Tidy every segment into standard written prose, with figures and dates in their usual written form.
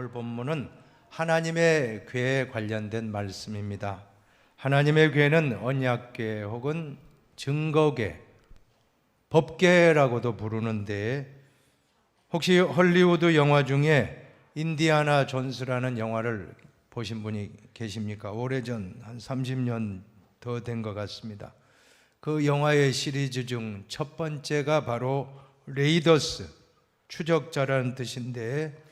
오늘 본문은 하나님의 궤에 관련된 말씀입니다. 하나님의 궤는 언약궤 혹은 증거궤, 법궤라고도 부르는데, 혹시 헐리우드 영화 중에 인디아나 존스라는 영화를 보신 분이 계십니까? 오래전 한 30년 더 된 것 같습니다. 그 영화의 시리즈 중 첫 번째가 바로 레이더스, 추적자라는 뜻인데,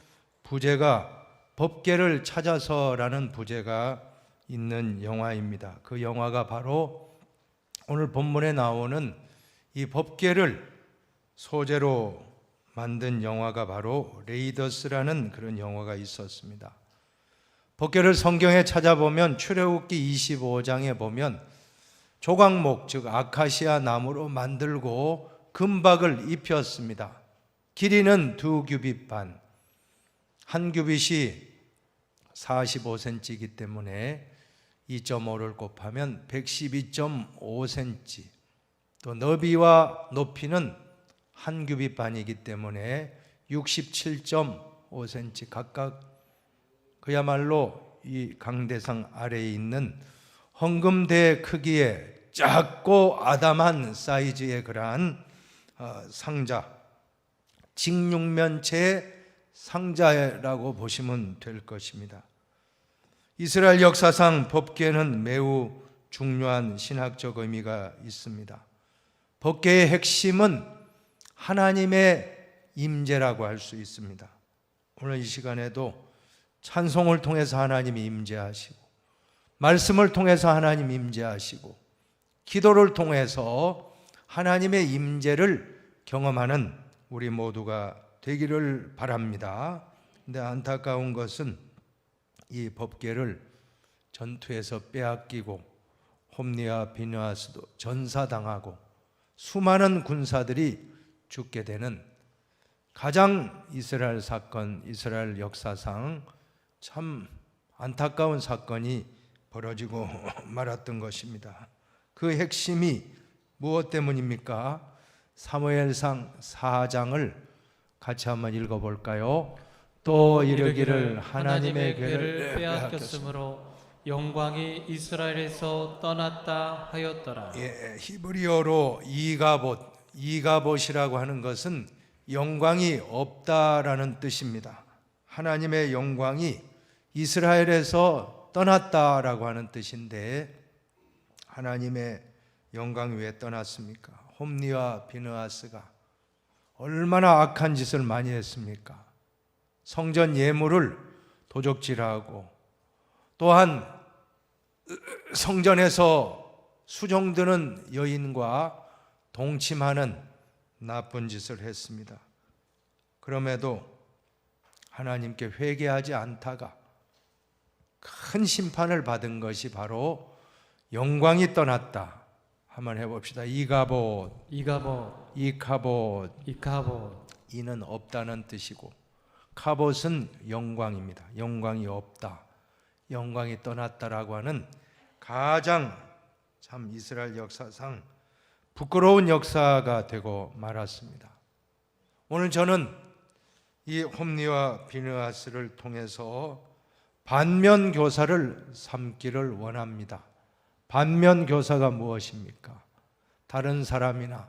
부제가 법궤를 찾아서라는 부제가 있는 영화입니다. 그 영화가 바로 오늘 본문에 나오는 이 법궤를 소재로 만든 영화가 바로 레이더스라는 그런 영화가 있었습니다. 법궤를 성경에 찾아보면 출애굽기 25장에 보면 조각목, 즉 아카시아 나무로 만들고 금박을 입혔습니다. 길이는 2규빗 반, 한 규빗이 45cm이기 때문에 2.5를 곱하면 112.5cm, 또 너비와 높이는 한 규빗 반이기 때문에 67.5cm 각각, 그야말로 이 강대상 아래에 있는 헌금대 크기의 작고 아담한 사이즈의 그러한 상자, 직육면체의 상자라고 보시면 될 것입니다. 이스라엘 역사상 법궤는 매우 중요한 신학적 의미가 있습니다. 법궤의 핵심은 하나님의 임재라고 할 수 있습니다. 오늘 이 시간에도 찬송을 통해서 하나님이 임재하시고, 말씀을 통해서 하나님 임재하시고, 기도를 통해서 하나님의 임재를 경험하는 우리 모두가 되기를 바랍니다. 근데 안타까운 것은 이 법궤를 전투에서 빼앗기고 홈리와 비느하스도 전사당하고 수많은 군사들이 죽게 되는 가장 이스라엘 사건, 이스라엘 역사상 참 안타까운 사건이 벌어지고 말았던 것입니다. 그 핵심이 무엇 때문입니까? 사무엘상 4장을 같이 한번 읽어볼까요? 또 이르기를 하나님의 궤를 빼앗겼으므로 영광이 이스라엘에서 떠났다 하였더라. 히브리어로 이가봇이라고 하는 것은 영광이 없다라는 뜻입니다. 하나님의 영광이 이스라엘에서 떠났다라고 하는 뜻인데, 하나님의 영광이 왜 떠났습니까? 홈리와 비느하스가 얼마나 악한 짓을 많이 했습니까? 성전 예물을 도적질하고, 또한 성전에서 수종드는 여인과 동침하는 나쁜 짓을 했습니다. 그럼에도 하나님께 회개하지 않다가 큰 심판을 받은 것이 바로 영광이 떠났다. 한번 해봅시다. 이가봇, 이카봇. 이는 없다는 뜻이고, 카봇은 영광입니다. 영광이 없다, 영광이 떠났다라고 하는 가장 참 이스라엘 역사상 부끄러운 역사가 되고 말았습니다. 오늘 저는 이 홈리와 비느하스를 통해서 반면교사를 삼기를 원합니다. 반면교사가 무엇입니까? 다른 사람이나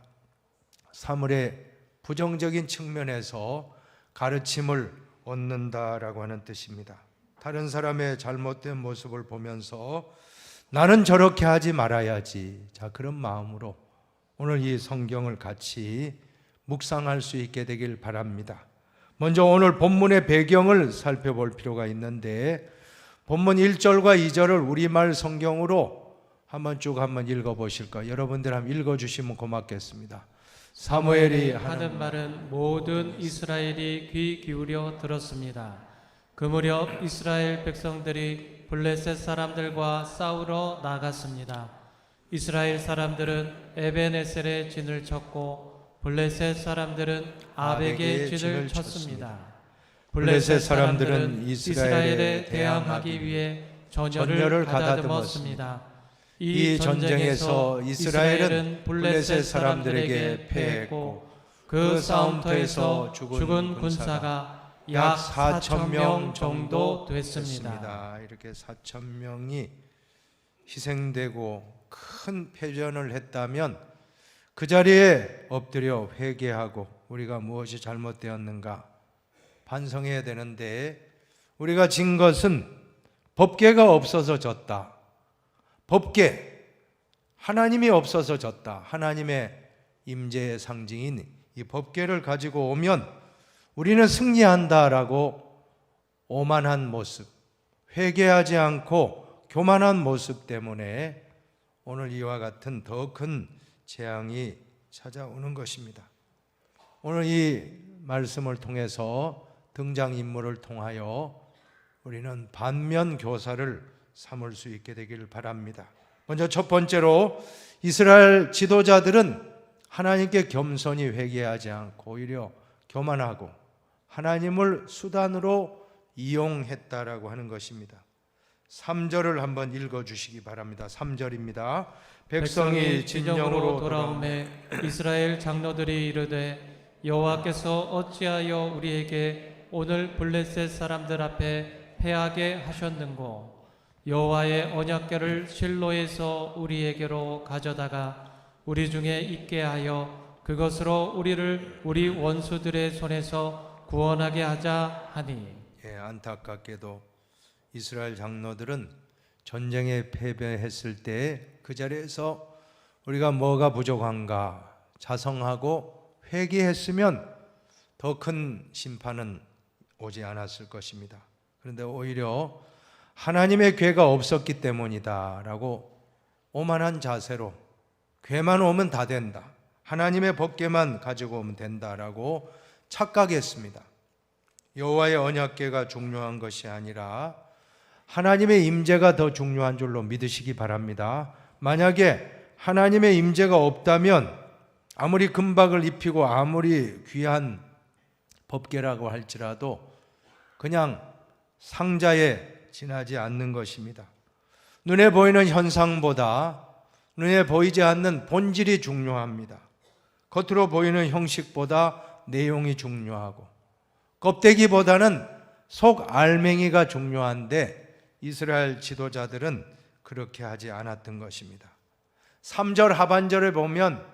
사물의 부정적인 측면에서 가르침을 얻는다라고 하는 뜻입니다. 다른 사람의 잘못된 모습을 보면서 나는 저렇게 하지 말아야지, 자, 그런 마음으로 오늘 이 성경을 같이 묵상할 수 있게 되길 바랍니다. 먼저 오늘 본문의 배경을 살펴볼 필요가 있는데, 본문 1절과 2절을 우리말 성경으로 한번 쭉 읽어보실까요? 여러분들 한번 읽어주시면 고맙겠습니다. 사무엘이 하는 말은 모든 이스라엘이 귀 기울여 들었습니다. 그 무렵 이스라엘 백성들이 블레셋 사람들과 싸우러 나갔습니다. 이스라엘 사람들은 에벤에셀에 진을 쳤고 블레셋 사람들은 아벡에 진을 쳤습니다. 블레셋 사람들은 이스라엘에 대항하기 위해 전열을 가다듬었습니다. 이 전쟁에서 이스라엘은 블레셋 사람들에게 패했고 그 싸움터에서 죽은 군사가 약 4천 명 정도 됐습니다. 됐습니다. 이렇게 4천 명이 희생되고 큰 패전을 했다면 그 자리에 엎드려 회개하고 우리가 무엇이 잘못되었는가 반성해야 되는데, 우리가 진 것은 법궤가 없어서 졌다. 법궤, 하나님이 없어서 졌다. 하나님의 임재의 상징인 이 법궤를 가지고 오면 우리는 승리한다라고 오만한 모습, 회개하지 않고 교만한 모습 때문에 오늘 이와 같은 더 큰 재앙이 찾아오는 것입니다. 오늘 이 말씀을 통해서 등장인물을 통하여 우리는 반면 교사를 삼을 수 있게 되기를 바랍니다. 먼저 첫 번째로 이스라엘 지도자들은 하나님께 겸손히 회개하지 않고 오히려 교만하고 하나님을 수단으로 이용했다라고 하는 것입니다. 3절을 한번 읽어주시기 바랍니다. 3절입니다. 백성이 진영으로 돌아오매 이스라엘 장로들이 이르되 여호와께서 어찌하여 우리에게 오늘 블레셋 사람들 앞에 패하게 하셨는고 여호와의 언약궤를 실로에서 우리에게로 가져다가 우리 중에 있게 하여 그것으로 우리를 우리 원수들의 손에서 구원하게 하자 하니. 안타깝게도 이스라엘 장로들은 전쟁에 패배했을 때 그 자리에서 우리가 뭐가 부족한가 자성하고 회개했으면 더 큰 심판은 오지 않았을 것입니다. 그런데 오히려 하나님의 궤가 없었기 때문이다라고 오만한 자세로 궤만 오면 다 된다, 하나님의 법궤만 가지고 오면 된다라고 착각했습니다. 여호와의 언약궤가 중요한 것이 아니라 하나님의 임재가 더 중요한 줄로 믿으시기 바랍니다. 만약에 하나님의 임재가 없다면 아무리 금박을 입히고 아무리 귀한 법궤라고 할지라도 그냥 상자에 지나지 않는 것입니다. 눈에 보이는 현상보다 눈에 보이지 않는 본질이 중요합니다. 겉으로 보이는 형식보다 내용이 중요하고 껍데기보다는 속 알맹이가 중요한데 이스라엘 지도자들은 그렇게 하지 않았던 것입니다. 3절 하반절에 보면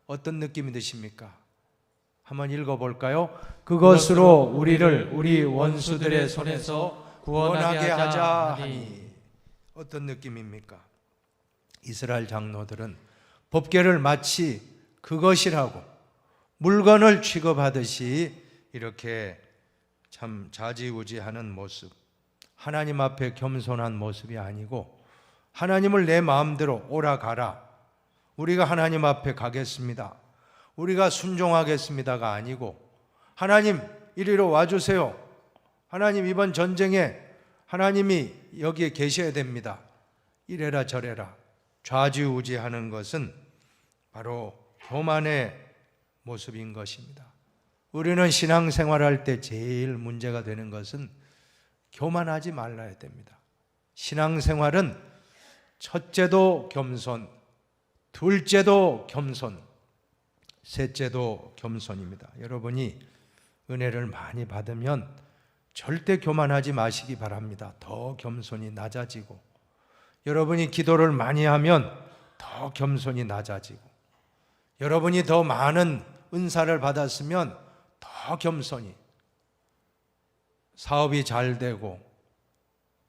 어떤 느낌이 드십니까? 한번 읽어볼까요? 그것으로 우리를 우리 원수들의 손에서 구원하게 하자 하니. 어떤 느낌입니까? 이스라엘 장로들은 법궤를 마치 그것이라고 물건을 취급하듯이 이렇게 참 좌지우지하는 모습, 하나님 앞에 겸손한 모습이 아니고 하나님을 내 마음대로 오라 가라, 우리가 하나님 앞에 가겠습니다, 우리가 순종하겠습니다가 아니고 하나님 이리로 와주세요, 하나님 이번 전쟁에 하나님이 여기에 계셔야 됩니다, 이래라 저래라 좌지우지하는 것은 바로 교만의 모습인 것입니다. 우리는 신앙생활할 때 제일 문제가 되는 것은 교만하지 말아야 됩니다. 신앙생활은 첫째도 겸손, 둘째도 겸손, 셋째도 겸손입니다. 여러분이 은혜를 많이 받으면 절대 교만하지 마시기 바랍니다. 더 겸손이 낮아지고, 여러분이 기도를 많이 하면 더 겸손이 낮아지고, 여러분이 더 많은 은사를 받았으면 더 겸손히, 사업이 잘 되고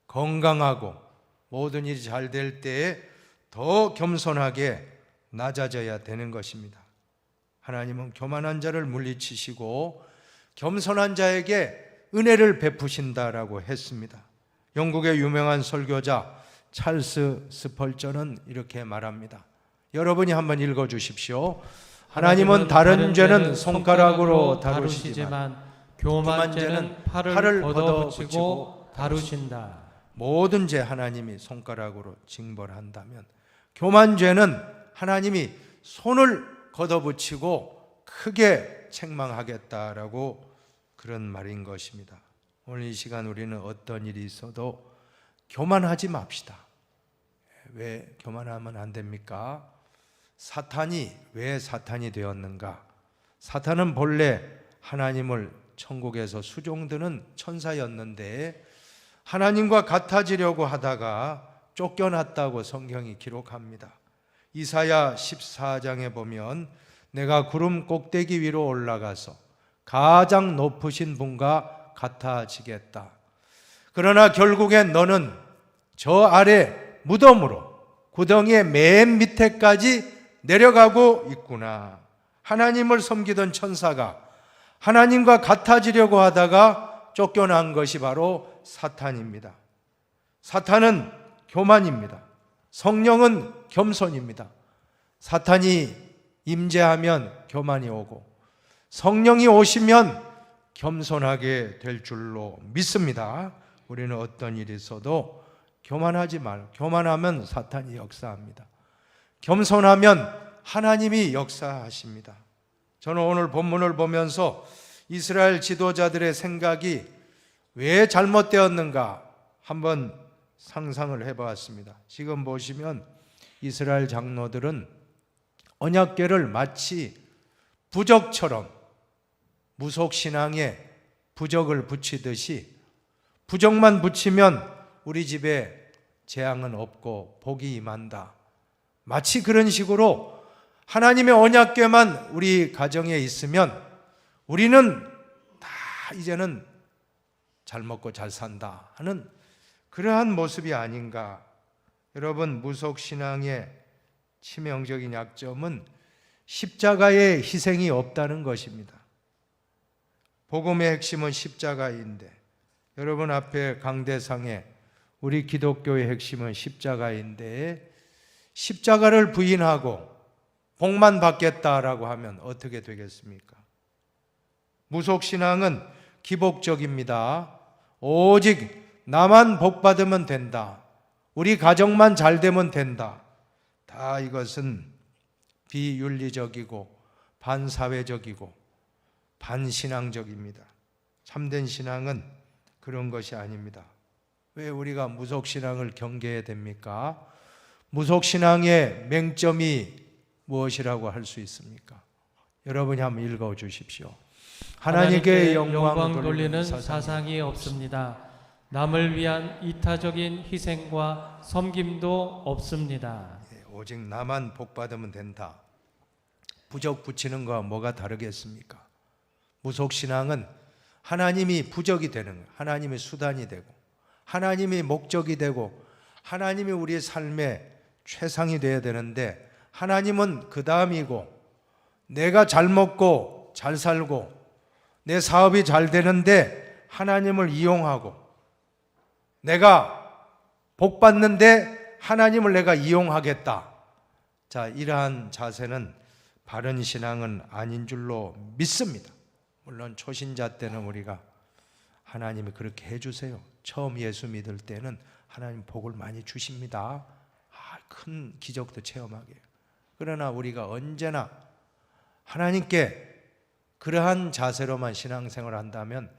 건강하고 모든 일이 잘 될 때에 더 겸손하게 낮아져야 되는 것입니다. 하나님은 교만한 자를 물리치시고 겸손한 자에게 은혜를 베푸신다라고 했습니다. 영국의 유명한 설교자 찰스 스펄전은 이렇게 말합니다. 여러분이 한번 읽어 주십시오. 하나님은 다른 죄는 손가락으로 다루시지만 교만 죄는 팔을 걷어붙이고 다루신다. 모든 죄 하나님이 손가락으로 징벌한다면 교만 죄는 하나님이 손을 걷어붙이고 크게 책망하겠다라고 그런 말인 것입니다. 오늘 이 시간 우리는 어떤 일이 있어도 교만하지 맙시다. 왜 교만하면 안 됩니까? 사탄이 왜 사탄이 되었는가? 사탄은 본래 하나님을 천국에서 수종드는 천사였는데 하나님과 같아지려고 하다가 쫓겨났다고 성경이 기록합니다. 이사야 14장에 보면 내가 구름 꼭대기 위로 올라가서 가장 높으신 분과 같아지겠다. 그러나 결국엔 너는 저 아래 무덤으로 구덩이의 맨 밑에까지 내려가고 있구나. 하나님을 섬기던 천사가 하나님과 같아지려고 하다가 쫓겨난 것이 바로 사탄입니다. 사탄은 교만입니다. 성령은 겸손입니다. 사탄이 임재하면 교만이 오고 성령이 오시면 겸손하게 될 줄로 믿습니다. 우리는 어떤 일이 있어도 교만하지 말고, 교만하면 사탄이 역사합니다. 겸손하면 하나님이 역사하십니다. 저는 오늘 본문을 보면서 이스라엘 지도자들의 생각이 왜 잘못되었는가 한번 상상을 해보았습니다. 지금 보시면 이스라엘 장로들은 언약궤를 마치 부적처럼 무속신앙에 부적을 붙이듯이 부적만 붙이면 우리 집에 재앙은 없고 복이 임한다. 마치 그런 식으로 하나님의 언약궤만 우리 가정에 있으면 우리는 다 이제는 잘 먹고 잘 산다 하는 그러한 모습이 아닌가. 여러분, 무속신앙의 치명적인 약점은 십자가의 희생이 없다는 것입니다. 복음의 핵심은 십자가인데 여러분 앞에 강대상에 우리 기독교의 핵심은 십자가인데 십자가를 부인하고 복만 받겠다라고 하면 어떻게 되겠습니까? 무속신앙은 기복적입니다. 오직 나만 복 받으면 된다. 우리 가정만 잘 되면 된다. 다 이것은 비윤리적이고 반사회적이고 반신앙적입니다. 참된 신앙은 그런 것이 아닙니다. 왜 우리가 무속신앙을 경계해야 됩니까? 무속신앙의 맹점이 무엇이라고 할 수 있습니까? 여러분이 한번 읽어 주십시오. 하나님께 영광 돌리는 사상이 없습니다. 남을 위한 이타적인 희생과 섬김도 없습니다. 오직 나만 복 받으면 된다. 부적 붙이는 거와 뭐가 다르겠습니까? 무속신앙은 하나님이 부적이 되는 거예요. 하나님의 수단이 되고 하나님이 목적이 되고 하나님이 우리의 삶의 최상이 되어야 되는데 하나님은 그 다음이고 내가 잘 먹고 잘 살고 내 사업이 잘 되는데 하나님을 이용하고 내가 복 받는데 하나님을 내가 이용하겠다. 자, 이러한 자세는 바른 신앙은 아닌 줄로 믿습니다. 물론 초신자 때는 우리가 하나님이 그렇게 해주세요. 처음 예수 믿을 때는 하나님 복을 많이 주십니다. 큰 기적도 체험하게. 그러나 우리가 언제나 하나님께 그러한 자세로만 신앙생활을 한다면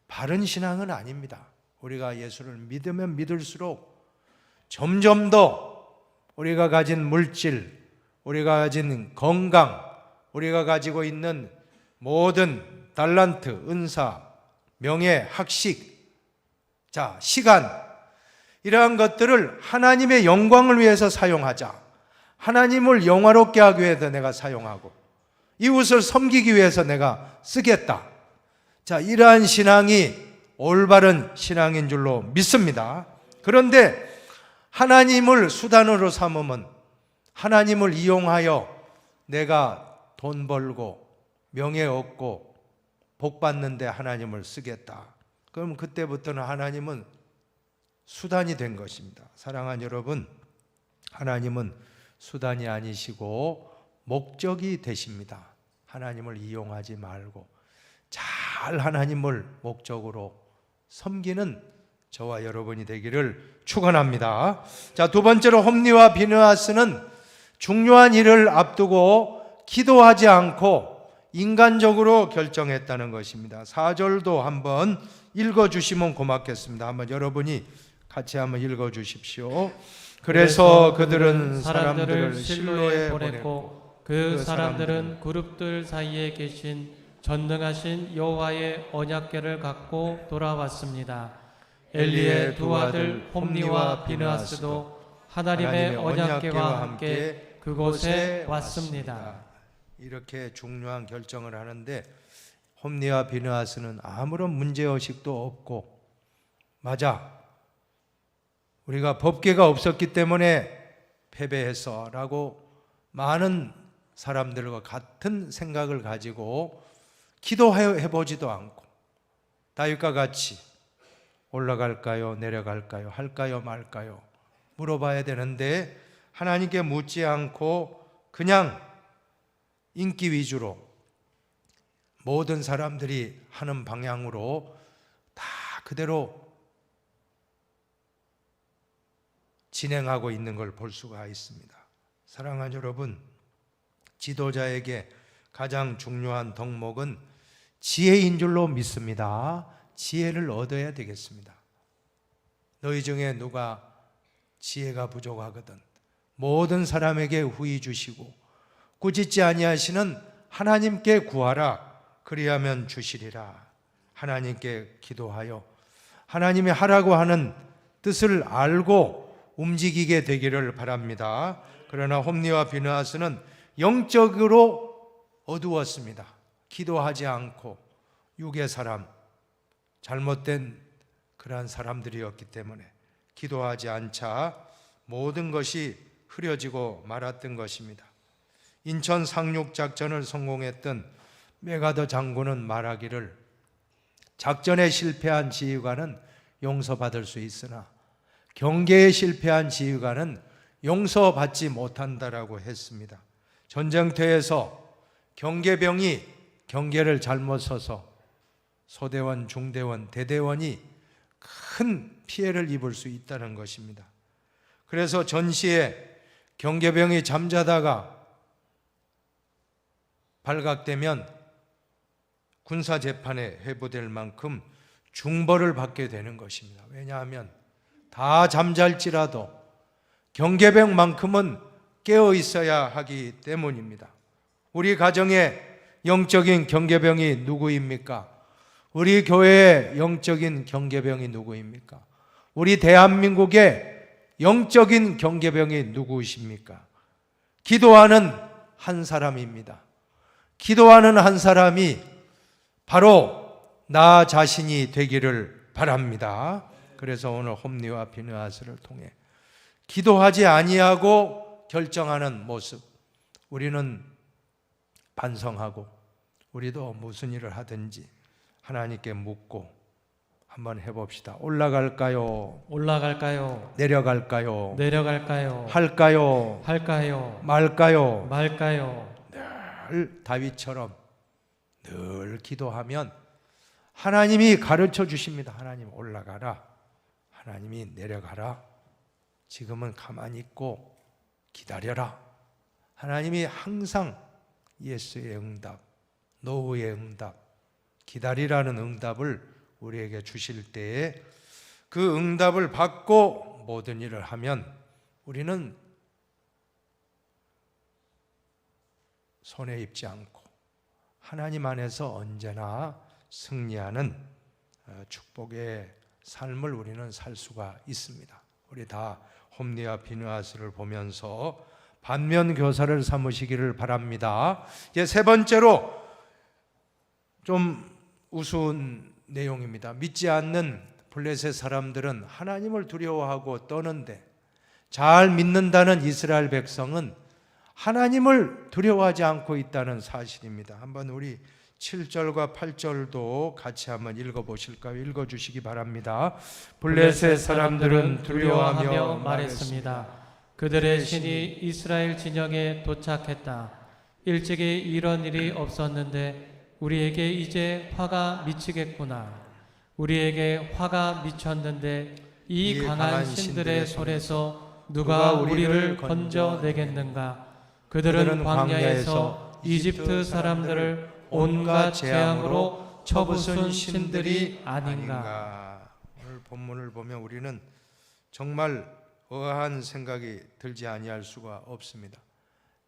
바른 신앙은 아닙니다. 우리가 예수를 믿으면 믿을수록 점점 더 우리가 가진 물질, 우리가 가진 건강, 우리가 가지고 있는 모든 달란트, 은사, 명예, 학식, 자, 시간, 이러한 것들을 하나님의 영광을 위해서 사용하자. 하나님을 영화롭게 하기 위해서 내가 사용하고 이웃을 섬기기 위해서 내가 쓰겠다. 자, 이러한 신앙이 올바른 신앙인 줄로 믿습니다. 그런데 하나님을 수단으로 삼으면 하나님을 이용하여 내가 돈 벌고 명예 얻고 복 받는데 하나님을 쓰겠다. 그럼 그때부터는 하나님은 수단이 된 것입니다. 사랑하는 여러분, 하나님은 수단이 아니시고 목적이 되십니다. 하나님을 이용하지 말고 잘 하나님을 목적으로 섬기는 저와 여러분이 되기를 축원합니다. 자, 두 번째로 홈리와 비느하스는 중요한 일을 앞두고 기도하지 않고 인간적으로 결정했다는 것입니다. 4절도 한번 읽어주시면 고맙겠습니다. 한번 여러분이 같이 한번 읽어주십시오. 그래서 그들은 사람들을 실로에 보냈고 그 사람들은 그룹들 사이에 계신 전능하신 여호와의 언약궤를 갖고 돌아왔습니다. 엘리의 두 아들 홈니와 비느하스도 하나님의 언약궤와 함께 그곳에 왔습니다. 이렇게 중요한 결정을 하는데 홈니와 비느하스는 아무런 문제의식도 없고, 맞아, 우리가 법궤가 없었기 때문에 패배했어 라고 많은 사람들과 같은 생각을 가지고 기도해보지도 않고 다윗과 같이 올라갈까요 내려갈까요 할까요 말까요 물어봐야 되는데, 하나님께 묻지 않고 그냥 인기 위주로 모든 사람들이 하는 방향으로 다 그대로 진행하고 있는 걸 볼 수가 있습니다. 사랑하는 여러분, 지도자에게 가장 중요한 덕목은 지혜인 줄로 믿습니다. 지혜를 얻어야 되겠습니다. 너희 중에 누가 지혜가 부족하거든 모든 사람에게 후히 주시고 꾸짖지 아니하시는 하나님께 구하라. 그리하면 주시리라. 하나님께 기도하여 하나님이 하라고 하는 뜻을 알고 움직이게 되기를 바랍니다. 그러나 홈니와 비느하스는 영적으로 어두웠습니다. 기도하지 않고 육의 사람, 잘못된 그러한 사람들이었기 때문에 기도하지 않자 모든 것이 흐려지고 말았던 것입니다. 인천 상륙작전을 성공했던 메가더 장군은 말하기를, 작전에 실패한 지휘관은 용서받을 수 있으나 경계에 실패한 지휘관은 용서받지 못한다라고 했습니다. 전쟁터에서 경계병이 경계를 잘못 서서 소대원, 중대원, 대대원이 큰 피해를 입을 수 있다는 것입니다. 그래서 전시에 경계병이 잠자다가 발각되면 군사재판에 회부될 만큼 중벌을 받게 되는 것입니다. 왜냐하면 다 잠잘지라도 경계병만큼은 깨어 있어야 하기 때문입니다. 우리 가정의 영적인 경계병이 누구입니까? 우리 교회의 영적인 경계병이 누구입니까? 우리 대한민국의 영적인 경계병이 누구이십니까? 기도하는 한 사람입니다. 기도하는 한 사람이 바로 나 자신이 되기를 바랍니다. 그래서 오늘 홈니와 비느하스를 통해 기도하지 아니하고 결정하는 모습, 우리는 반성하고 우리도 무슨 일을 하든지 하나님께 묻고 한번 해봅시다. 올라갈까요? 올라갈까요? 내려갈까요? 내려갈까요? 할까요? 할까요? 말까요? 말까요? 늘 다윗처럼 늘 기도하면 하나님이 가르쳐 주십니다. 하나님 올라가라, 하나님이 내려가라, 지금은 가만히 있고 기다려라. 하나님이 항상 예수의 응답, 노후의 응답, 기다리라는 응답을 우리에게 주실 때에 그 응답을 받고 모든 일을 하면 우리는 손해 입지 않고 하나님 안에서 언제나 승리하는 축복의 삶을 우리는 살 수가 있습니다. 우리 다 홈니와 비느하스를 보면서 반면 교사를 삼으시기를 바랍니다. 이제 세 번째로 좀 우스운 내용입니다. 믿지 않는 블레셋 사람들은 하나님을 두려워하고 떠는데 잘 믿는다는 이스라엘 백성은 하나님을 두려워하지 않고 있다는 사실입니다. 한번 우리 7절과 8절도 같이 한번 읽어보실까요? 읽어주시기 바랍니다. 블레셋 사람들은 두려워하며 말했습니다. 그들의 신이 이스라엘 진영에 도착했다. 일찍이 이런 일이 없었는데 우리에게 이제 화가 미치겠구나. 우리에게 화가 미쳤는데 이 강한 신들의 손에서 누가 우리를 건져내겠는가? 그들은 광야에서 이집트 사람들을 온갖 재앙으로 쳐부순 신들이 아닌가. 오늘 본문을 보면 우리는 정말 의아한 생각이 들지 아니할 수가 없습니다.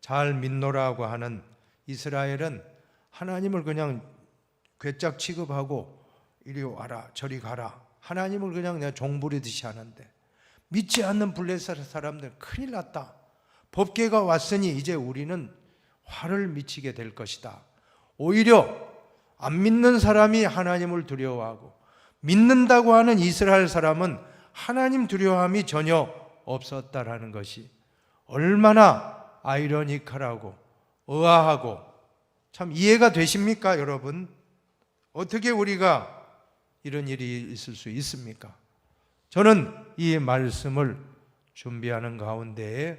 잘 믿노라고 하는 이스라엘은 하나님을 그냥 괴짝 취급하고 이리 와라 저리 가라, 하나님을 그냥 내가 종부리듯이 하는데, 믿지 않는 블레셋 사람들 큰일 났다. 법궤가 왔으니 이제 우리는 화를 미치게 될 것이다. 오히려 안 믿는 사람이 하나님을 두려워하고 믿는다고 하는 이스라엘 사람은 하나님 두려워함이 전혀 없었다라는 것이 얼마나 아이러니컬하고 의아하고 참 이해가 되십니까, 여러분? 어떻게 우리가 이런 일이 있을 수 있습니까? 저는 이 말씀을 준비하는 가운데에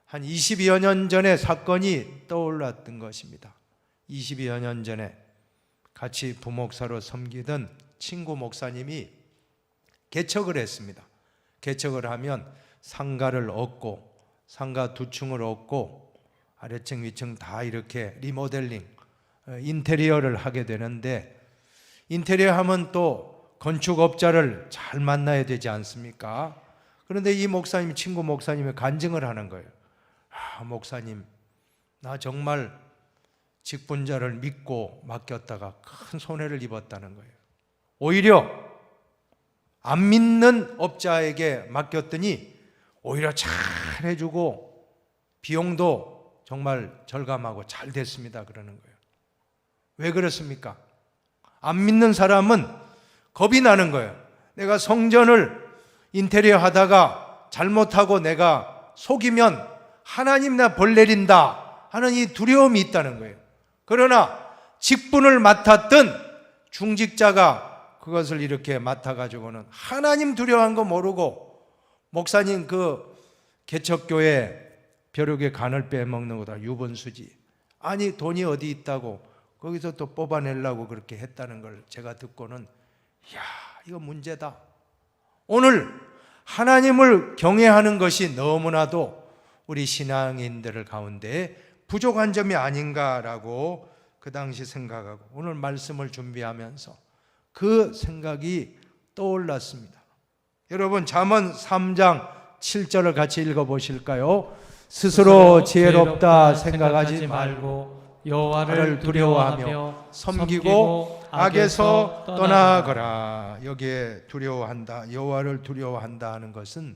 한 20여 년 전에 사건이 떠올랐던 것입니다. 20여 년 전에 같이 부목사로 섬기던 친구 목사님이 개척을 했습니다. 개척을 하면 상가를 얻고, 상가 2층을 얻고 아래층 위층 다 이렇게 리모델링, 인테리어를 하게 되는데, 인테리어 하면 또 건축업자를 잘 만나야 되지 않습니까? 그런데 이 목사님, 친구 목사님이 간증을 하는 거예요. 목사님, 나 정말 직분자를 믿고 맡겼다가 큰 손해를 입었다는 거예요. 오히려 안 믿는 업자에게 맡겼더니 오히려 잘 해주고 비용도 정말 절감하고 잘 됐습니다, 그러는 거예요. 왜 그렇습니까? 안 믿는 사람은 겁이 나는 거예요. 내가 성전을 인테리어 하다가 잘못하고 내가 속이면 하나님 나 벌 내린다 하는 이 두려움이 있다는 거예요. 그러나 직분을 맡았던 중직자가 그것을 이렇게 맡아가지고는 하나님 두려워한 거 모르고 목사님 그 개척교회 벼룩의 간을 빼먹는 거다, 유분수지. 아니 돈이 어디 있다고 거기서 또 뽑아내려고 그렇게 했다는 걸 제가 듣고는 이야, 이거 문제다. 오늘 하나님을 경외하는 것이 너무나도 우리 신앙인들 가운데 부족한 점이 아닌가라고 그 당시 생각하고 오늘 말씀을 준비하면서 그 생각이 떠올랐습니다. 여러분, 잠언 3장 7절을 같이 읽어보실까요? 스스로 지혜롭다 생각하지 말고 여호와를 두려워하며 섬기고 악에서 떠나거라. 여기에 두려워한다, 여호와를 두려워한다 하는 것은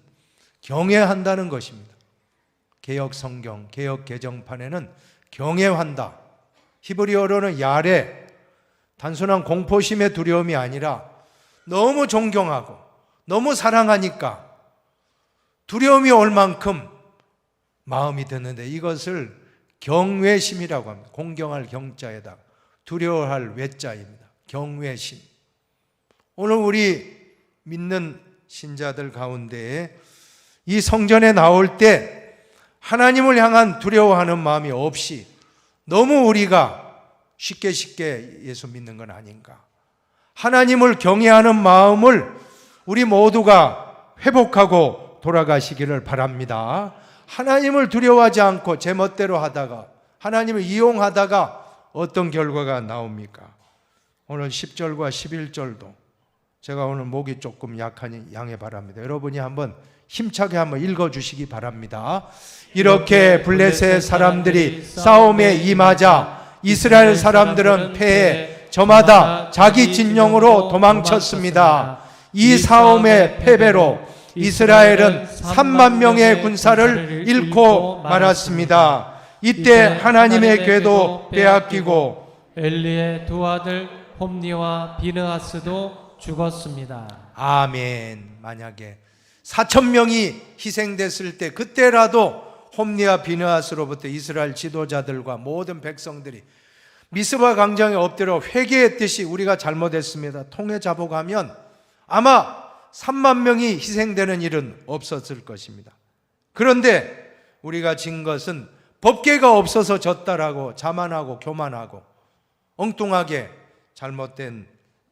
경외한다는 것입니다. 개역 성경, 개역 개정판에는 경외한다, 히브리어로는 야레, 단순한 공포심의 두려움이 아니라 너무 존경하고 너무 사랑하니까 두려움이 올 만큼 마음이 드는데 이것을 경외심이라고 합니다. 공경할 경자에다 두려워할 외자입니다. 경외심. 오늘 우리 믿는 신자들 가운데에 이 성전에 나올 때 하나님을 향한 두려워하는 마음이 없이 너무 우리가 쉽게 예수 믿는 건 아닌가. 하나님을 경외하는 마음을 우리 모두가 회복하고 돌아가시기를 바랍니다. 하나님을 두려워하지 않고 제멋대로 하다가 하나님을 이용하다가 어떤 결과가 나옵니까? 오늘 10절과 11절도 제가 오늘 목이 조금 약하니 양해 바랍니다. 여러분이 한번 힘차게 한번 읽어주시기 바랍니다. 이렇게 블레셋 사람들이 싸움에 임하자 이스라엘 사람들은 패해 저마다 자기 진영으로 도망쳤습니다. 이 싸움의 패배로 이스라엘은 3만 명의 군사를 잃고 말았습니다. 이때 하나님의 궤도 빼앗기고 엘리의 두 아들 홈니와 비느하스도 죽었습니다. 아멘. 만약에 4,000명이 희생됐을 때 그때라도 홈니와 비느하스로부터 이스라엘 지도자들과 모든 백성들이 미스바 광장에 엎드려 회개했듯이 우리가 잘못했습니다, 통해 잡아가면 아마 3만 명이 희생되는 일은 없었을 것입니다. 그런데 우리가 진 것은 법궤가 없어서 졌다라고 자만하고 교만하고 엉뚱하게 잘못된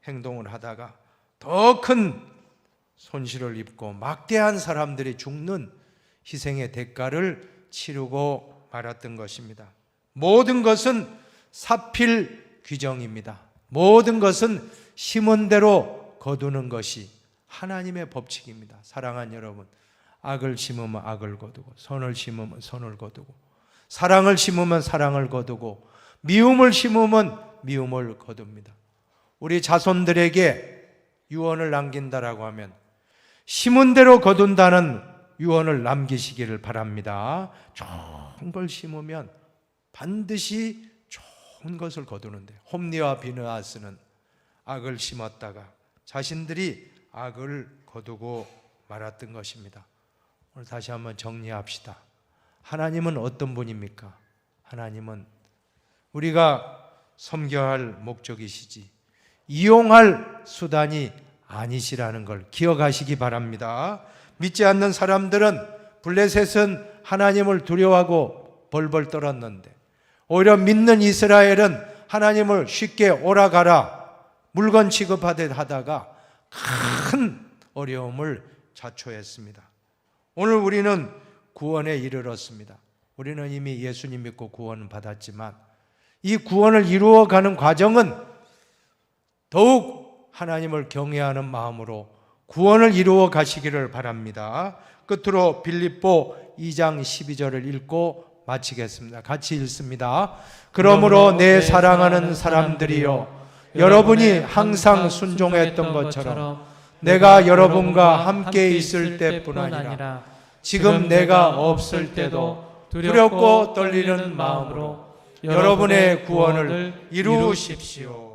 행동을 하다가 더 큰 손실을 입고 막대한 사람들이 죽는 희생의 대가를 치르고 말았던 것입니다. 모든 것은 사필 규정입니다. 모든 것은 심은 대로 거두는 것이 하나님의 법칙입니다. 사랑하는 여러분, 악을 심으면 악을 거두고 선을 심으면 선을 거두고 사랑을 심으면 사랑을 거두고 미움을 심으면 미움을 거둡니다. 우리 자손들에게 유언을 남긴다라고 하면 심은 대로 거둔다는 유언을 남기시기를 바랍니다. 좋은 걸 심으면 반드시 좋은 것을 거두는데, 홈리와 비느하스는 악을 심었다가 자신들이 악을 거두고 말았던 것입니다. 오늘 다시 한번 정리합시다. 하나님은 어떤 분입니까? 하나님은 우리가 섬겨야 할 목적이시지 이용할 수단이 아니시라는 걸 기억하시기 바랍니다. 믿지 않는 사람들은 블레셋은 하나님을 두려워하고 벌벌 떨었는데, 오히려 믿는 이스라엘은 하나님을 쉽게 오라가라 물건 취급하듯 하다가 큰 어려움을 자초했습니다. 오늘 우리는 구원에 이르렀습니다. 우리는 이미 예수님 믿고 구원을 받았지만 이 구원을 이루어가는 과정은 더욱 하나님을 경외하는 마음으로 구원을 이루어 가시기를 바랍니다. 끝으로 빌립보 2장 12절을 읽고 마치겠습니다. 같이 읽습니다. 그러므로 내 사랑하는 사람들이여, 여러분이 항상 순종했던 것처럼 내가 여러분과 함께 있을 때뿐 아니라 지금 내가 없을 때도 두렵고 떨리는 마음으로 여러분의 구원을 이루십시오.